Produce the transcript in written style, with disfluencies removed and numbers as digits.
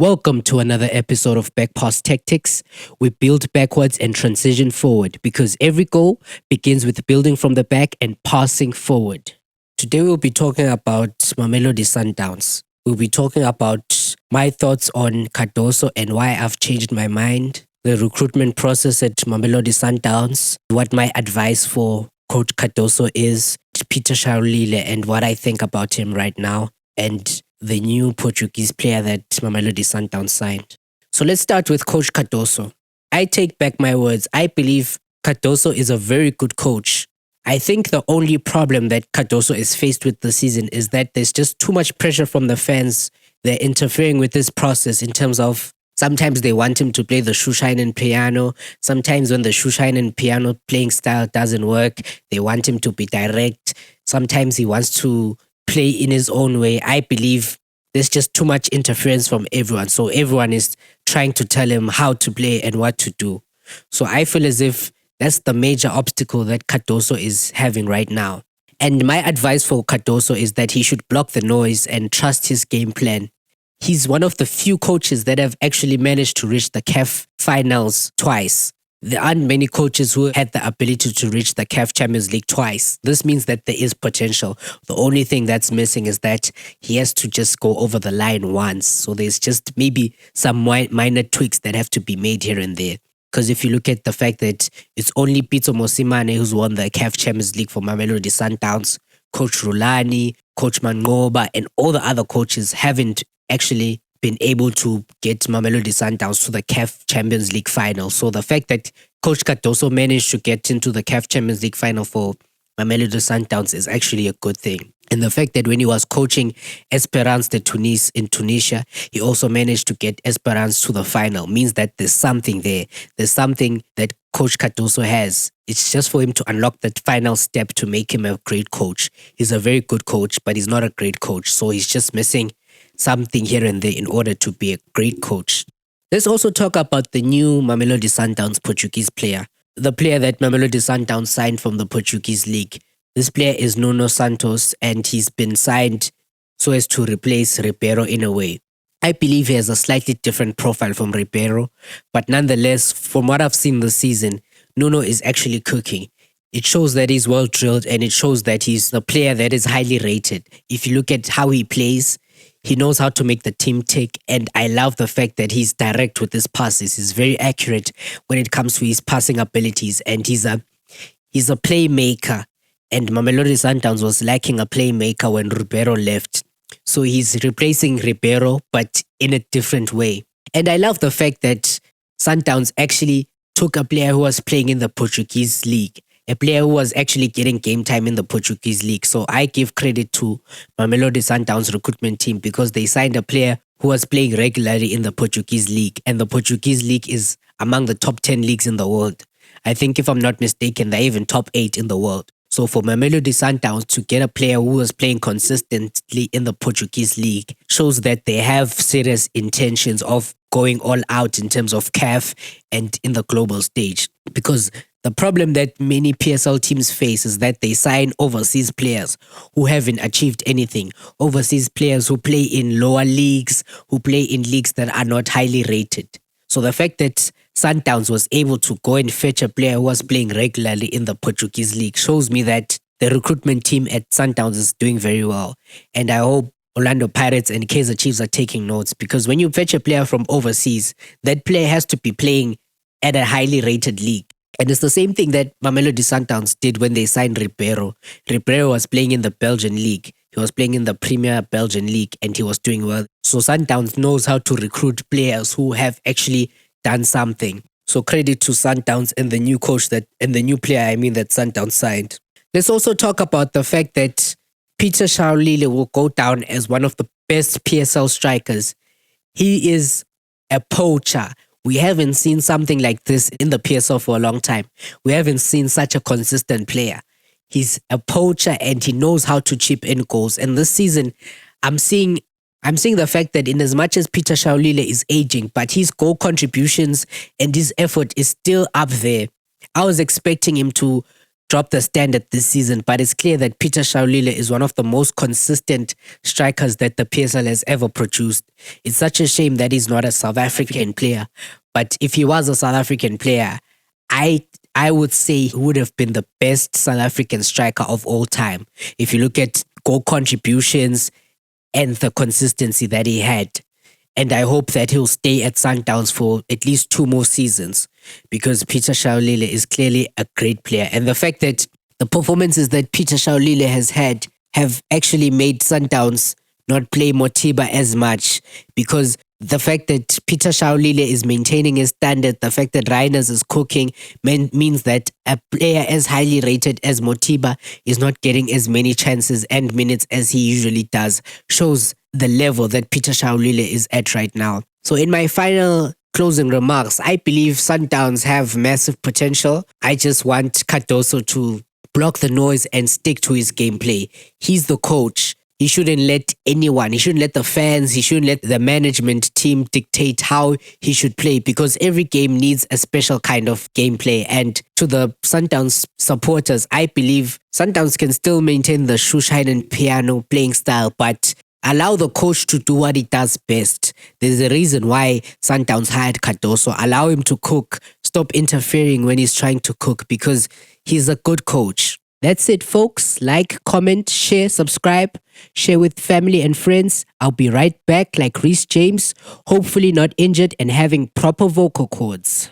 Welcome to another episode of Backpass Tactics. We build backwards and transition forward because every goal begins with building from the back and passing forward. Today we'll be talking about Mamelodi Sundowns. We'll be talking about my thoughts on Cardoso and why I've changed my mind, the recruitment process at Mamelodi Sundowns, what my advice for Coach Cardoso is, Peter Shalulile and what I think about him right now, and the new Portuguese player that Mamelodi Sundowns signed. So let's start with Coach Cardoso. I take back my words. I believe Cardoso is a very good coach. I think the only problem that Cardoso is faced with this season is that there's just too much pressure from the fans. They're interfering with this process in terms of sometimes they want him to play the shoeshine and piano. Sometimes when the shoeshine and piano playing style doesn't work, they want him to be direct. Sometimes he wants to play in his own way. I believe there's just too much interference from everyone. So everyone is trying to tell him how to play and what to do. So I feel as if that's the major obstacle that Cardoso is having right now. And my advice for Cardoso is that he should block the noise and trust his game plan. He's one of the few coaches that have actually managed to reach the CAF finals twice. There aren't many coaches who had the ability to reach the CAF Champions League twice. This means that there is potential. The only thing that's missing is that he has to just go over the line once. So there's just maybe some minor tweaks that have to be made here and there. Because if you look at the fact that it's only Peter Mosimane who's won the CAF Champions League for Mamelodi Sundowns, Coach Rulani, Coach Mangoba, and all the other coaches haven't actually been able to get Mamelodi Sundowns to the CAF Champions League final. So the fact that Coach Cardoso managed to get into the CAF Champions League final for Mamelodi Sundowns is actually a good thing. And the fact that when he was coaching Esperance de Tunis in Tunisia, he also managed to get Esperance to the final means that there's something there. There's something that Coach Cardoso has. It's just for him to unlock that final step to make him a great coach. He's a very good coach, but he's not a great coach. So he's just missing something here and there in order to be a great coach. Let's also talk about the new Mamelodi Sundowns Portuguese player, the player that Mamelodi Sundowns signed from the Portuguese league. This player is Nuno Santos, and he's been signed so as to replace Ribeiro in a way. I believe he has a slightly different profile from Ribeiro, but nonetheless, from what I've seen this season, Nuno is actually cooking. It shows that he's well drilled, and it shows that he's a player that is highly rated. If you look at how he plays, he knows how to make the team tick, and I love the fact that he's direct with his passes. He's very accurate when it comes to his passing abilities, and he's a playmaker. And Mamelodi Sundowns was lacking a playmaker when Ribeiro left. So he's replacing Ribeiro, but in a different way. And I love the fact that Sundowns actually took a player who was playing in the Portuguese league, a player who was actually getting game time in the Portuguese league. So I give credit to Mamelodi Sundowns recruitment team because they signed a player who was playing regularly in the Portuguese league. And the Portuguese league is among the top 10 leagues in the world. I think if I'm not mistaken, they're even top 8 in the world. So for Mamelodi Sundowns to get a player who was playing consistently in the Portuguese league shows that they have serious intentions of going all out in terms of CAF and in the global stage. Because the problem that many PSL teams face is that they sign overseas players who haven't achieved anything. Overseas players who play in lower leagues, who play in leagues that are not highly rated. So the fact that Sundowns was able to go and fetch a player who was playing regularly in the Portuguese league shows me that the recruitment team at Sundowns is doing very well. And I hope Orlando Pirates and Kaizer Chiefs are taking notes, because when you fetch a player from overseas, that player has to be playing at a highly rated league. And it's the same thing that Mamelodi Sundowns did when they signed Ribeiro. Ribeiro was playing in the Belgian league. He was playing in the Premier Belgian league and he was doing well. So Sundowns knows how to recruit players who have actually done something. So credit to Sundowns and the new coach that Sundowns signed. Let's also talk about the fact that Peter Shalulile will go down as one of the best PSL strikers. He is a poacher. We haven't seen something like this in the PSL for a long time. We haven't seen such a consistent player. He's a poacher and he knows how to chip in goals. And this season, I'm seeing the fact that in as much as Peter Shalulile is aging, but his goal contributions and his effort is still up there. I was expecting him to dropped the standard this season, but it's clear that Peter Shalulile is one of the most consistent strikers that the PSL has ever produced. It's such a shame that he's not a South African player, but if he was a South African player, I would say he would have been the best South African striker of all time. If you look at goal contributions and the consistency that he had. And I hope that he'll stay at Sundowns for at least 2 more seasons, because Peter Shalulile is clearly a great player. And the fact that the performances that Peter Shalulile has had have actually made Sundowns not play Motiba as much, because the fact that Peter Shalulile is maintaining his standard, the fact that Reiners is cooking, means that a player as highly rated as Motiba is not getting as many chances and minutes as he usually does. Shows the level that Peter Shalulile is at right now. So in my final closing remarks, I believe Sundowns have massive potential. I just want Cardoso to block the noise and stick to his gameplay. He's the coach. He shouldn't let anyone, he shouldn't let the fans, he shouldn't let the management team dictate how he should play, because every game needs a special kind of gameplay. And to the Sundowns supporters, I believe Sundowns can still maintain the Schushine and piano playing style, but allow the coach to do what he does best. There's a reason why Sundowns hired Cardoso. Allow him to cook. Stop interfering when he's trying to cook, because he's a good coach. That's it, folks. Like, comment, share, subscribe, share with family and friends. I'll be right back like Reece James, hopefully not injured and having proper vocal cords.